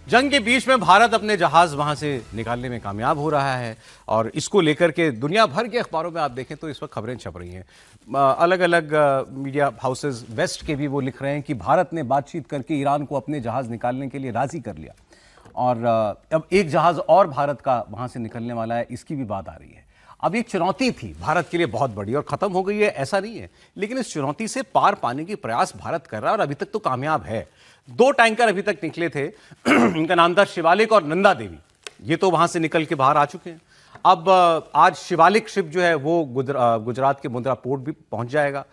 जंग के बीच में भारत अपने जहाज वहां से निकालने में कामयाब हो रहा है और इसको लेकर के दुनिया भर के अखबारों में आप देखें तो इस वक्त खबरें छप रही हैं। अलग अलग मीडिया हाउसेज वेस्ट के भी वो लिख रहे हैं कि भारत ने बातचीत करके ईरान को अपने जहाज निकालने के लिए राजी कर लिया और अब एक जहाज और भारत का वहां से निकलने वाला है, इसकी भी बात आ रही है। अब ये चुनौती थी भारत के लिए बहुत बड़ी और खत्म हो गई है ऐसा नहीं है, लेकिन इस चुनौती से पार पाने की प्रयास भारत कर रहा है और अभी तक तो कामयाब है। 2 टैंकर अभी तक निकले थे इनका नाम था शिवालिक और नंदा देवी, ये तो वहां से निकल के बाहर आ चुके हैं। अब आज शिवालिक शिप जो है वो गुजरात के मुंद्रा पोर्ट भी पहुंच जाएगा।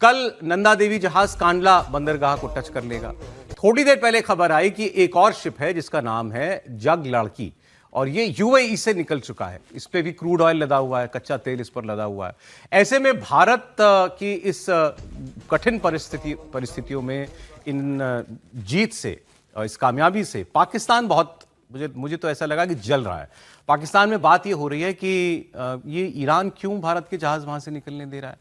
कल नंदा देवी जहाज कांडला बंदरगाह को टच कर लेगा। थोड़ी देर पहले खबर आई कि एक और शिप है जिसका नाम है जग लड़की और ये यूएई से निकल चुका है। इस पे भी क्रूड ऑयल लदा हुआ है, कच्चा तेल इस पर लदा हुआ है। ऐसे में भारत की इस कठिन परिस्थितियों में इन जीत से और इस कामयाबी से पाकिस्तान बहुत मुझे तो ऐसा लगा कि जल रहा है। पाकिस्तान में बात ये हो रही है कि ये ईरान क्यों भारत के जहाज वहां से निकलने दे रहा है।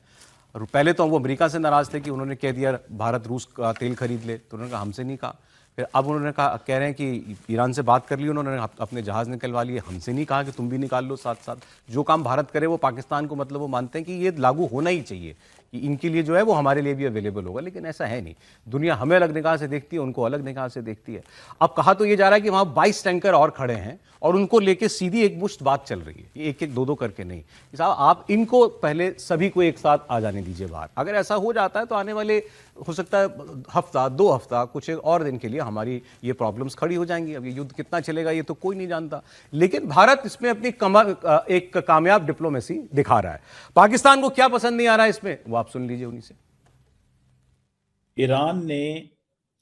और पहले तो वो अमेरिका से नाराज थे कि उन्होंने कह दिया भारत रूस का तेल खरीद ले, तो उन्होंने कहा हमसे नहीं कहा। फिर अब उन्होंने कहा, कह रहे हैं कि ईरान से बात कर ली उन्होंने, अपने जहाज निकलवा लिए, हमसे नहीं कहा कि तुम भी निकाल लो साथ साथ। जो काम भारत करे वो पाकिस्तान को मतलब वो मानते हैं कि ये लागू होना ही चाहिए कि इनके लिए जो है वो हमारे लिए भी अवेलेबल होगा, लेकिन ऐसा है नहीं। दुनिया हमें अलग निगाह से देखती है, उनको अलग निगाह से देखती है। अब कहा तो ये जा रहा है कि वहाँ 22 टैंकर और खड़े हैं और उनको लेके सीधी एक मुश्त बात चल रही है, एक एक दो करके नहीं। साहब आप इनको पहले सभी को एक साथ आ जाने दीजिए बाहर। अगर ऐसा हो जाता है तो आने वाले हो सकता है हफ्ता 2 हफ्ता कुछ एक और दिन के लिए हमारी ये प्रॉब्लम्स खड़ी हो जाएंगी। अब ये युद्ध कितना चलेगा ये तो कोई नहीं जानता, लेकिन भारत इसमें अपनी एक कामयाब डिप्लोमेसी दिखा रहा है। पाकिस्तान को क्या पसंद नहीं आ रहा है इसमें, वो आप सुन लीजिए उन्हीं से। ईरान ने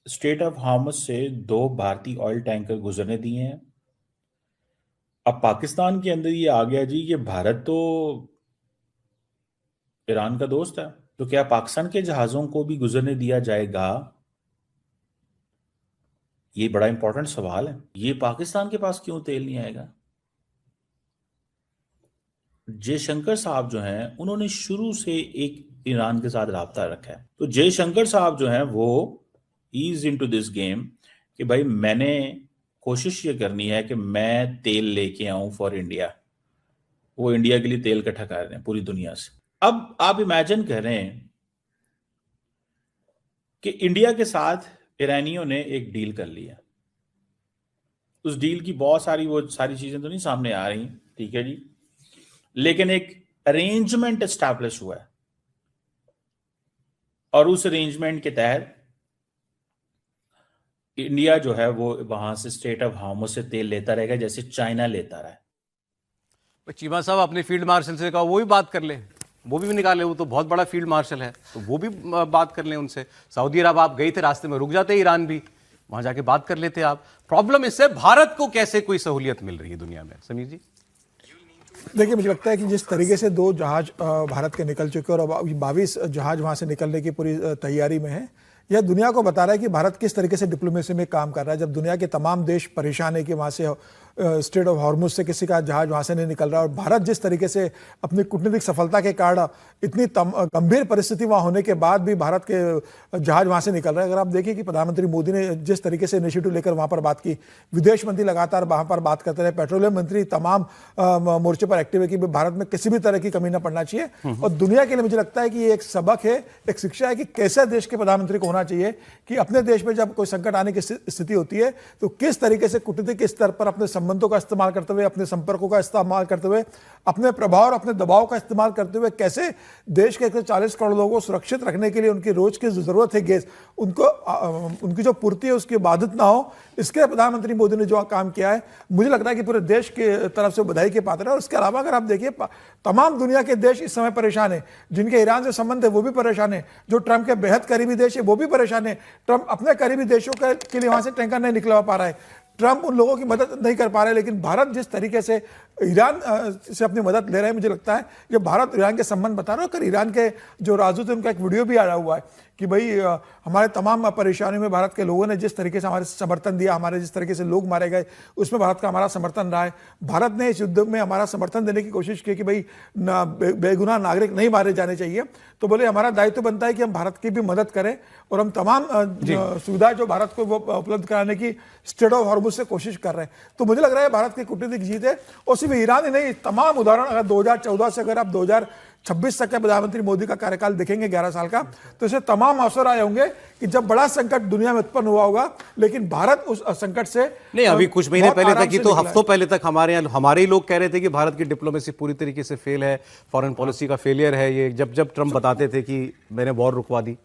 स्ट्रेट ऑफ हार्मज से 2 भारतीय ऑयल टैंकर गुजरने दिए हैं। अब पाकिस्तान के अंदर ये आ गया जी कि भारत तो ईरान का दोस्त है, तो क्या पाकिस्तान के जहाजों को भी गुजरने दिया जाएगा? ये बड़ा इंपॉर्टेंट सवाल है। ये पाकिस्तान के पास क्यों तेल नहीं आएगा? जयशंकर साहब जो हैं उन्होंने शुरू से एक ईरान के साथ राब्ता रखा है। तो जयशंकर साहब जो हैं वो इज इनटू दिस गेम कि भाई मैंने कोशिश ये करनी है कि मैं तेल लेके आऊं फॉर इंडिया। वो इंडिया के लिए तेल इकट्ठा कर रहे हैं पूरी दुनिया से। अब आप इमेजिन कर रहे हैं कि इंडिया के साथ ईरानियों ने एक डील कर लिया। उस डील की बहुत सारी वो सारी चीजें तो नहीं सामने आ रही, ठीक है जी, लेकिन एक अरेंजमेंट एस्टैब्लिश हुआ है और उस अरेंजमेंट के तहत इंडिया जो है वो वहां से स्ट्रेट ऑफ हार्मज से तेल लेता रहेगा जैसे चाइना लेता रहा है। चीमा साहब अपने फील्ड मार्शल से कहा वो भी बात कर ले, वो भी निकाले, वो तो बहुत बड़ा फील्ड मार्शल है, तो वो भी बात कर लें उनसे। सऊदी अरब आप गए थे, रास्ते में रुक जाते, ईरान भी, वहां जाके बात कर लेते आप। प्रॉब्लम इससे भारत को कैसे कोई सहूलियत मिल रही है दुनिया में, समीर जी? देखिए, मुझे लगता है कि जिस तरीके से 2 जहाज भारत के निकल चुके और अब 22 जहाज वहां से निकलने की पूरी तैयारी में है, यह दुनिया को बता रहा है कि भारत किस तरीके से डिप्लोमेसी में काम कर रहा है। जब दुनिया के तमाम देश परेशान है कि वहां से स्ट्रेट ऑफ हॉर्मुज से किसी का जहाज वहां से नहीं निकल रहा, और भारत जिस तरीके से अपनी कूटनीतिक सफलता के कारण इतनी गंभीर परिस्थिति वहां होने के बाद भी भारत के जहाज वहां से निकल रहे हैं। अगर आप देखिए कि प्रधानमंत्री मोदी ने जिस तरीके से इनिशिएटिव लेकर वहां पर बात की, विदेश मंत्री लगातार वहां पर बात करते रहे, पेट्रोलियम मंत्री तमाम मोर्चे पर एक्टिव है कि भारत में किसी भी तरह की कमी न पड़ना चाहिए। और दुनिया के लिए मुझे लगता है कि ये एक सबक है, एक शिक्षा है कि कैसे देश के प्रधानमंत्री को होना चाहिए कि अपने देश में जब कोई संकट आने की स्थिति होती है तो किस तरीके से कूटनीतिक स्तर पर अपने संबंधों का इस्तेमाल करते हुए, अपने संपर्कों का इस्तेमाल करते हुए, अपने प्रभाव और अपने दबाव का इस्तेमाल करते हुए कैसे देश के 140 करोड़ लोगों को सुरक्षित रखने के लिए उनकी रोज की जरूरत है गैस, उनको उनकी जो पूर्ति है उसकी बाधित ना हो, इसके प्रधानमंत्री मोदी ने जो काम किया है मुझे लगता है कि पूरे देश के तरफ से बधाई के पात्र है। और इसके अलावा अगर आप देखिए तमाम दुनिया के देश इस समय परेशान है, जिनके ईरान से संबंध है वो भी परेशान है, जो ट्रंप के बेहद करीबी देश है वो भी परेशान है। ट्रंप अपने करीबी देशों के लिए वहां से टैंकर नहीं निकलवा पा रहा है, ट्रंप उन लोगों की मदद नहीं कर पा रहे, लेकिन भारत जिस तरीके से ईरान से अपनी मदद ले रहा है, मुझे लगता है कि भारत ईरान के संबंध बता रहा है। और ईरान के जो राजदूत है उनका एक वीडियो भी आया हुआ है कि भाई हमारे तमाम परेशानियों में भारत के लोगों ने जिस तरीके से हमारे समर्थन दिया, हमारे जिस तरीके से लोग मारे गए, उसमें भारत का हमारा समर्थन रहा है। भारत ने इस युद्ध में हमारा समर्थन देने की कोशिश की कि भाई बेगुनाह नागरिक नहीं मारे जाने चाहिए। तो बोले हमारा दायित्व बनता है कि हम भारत की भी मदद करें और हम तमाम सुविधाएं जो भारत को वो उपलब्ध कराने की स्ट्रेट ऑफ हॉर्मुज से कोशिश कर रहे हैं। तो मुझे लग रहा है भारत की कूटनीतिक जीत है। और सिर्फ ईरान ही नहीं, तमाम उदाहरण अगर 2014 से अगर आप 2026 तक का प्रधानमंत्री मोदी का कार्यकाल देखेंगे 11 साल का, तो इसे तमाम अवसर आए होंगे कि जब बड़ा संकट दुनिया में उत्पन्न हुआ होगा, लेकिन भारत उस संकट से नहीं, अभी कुछ महीने बहुत पहले आराम तक ही से तो निकला है। हफ्तों पहले तक हमारे ही लोग कह रहे थे कि भारत की डिप्लोमेसी पूरी तरीके से फेल है, फॉरेन पॉलिसी का फेलियर है ये, जब ट्रम्प बताते थे कि मैंने वॉर रुकवा दी।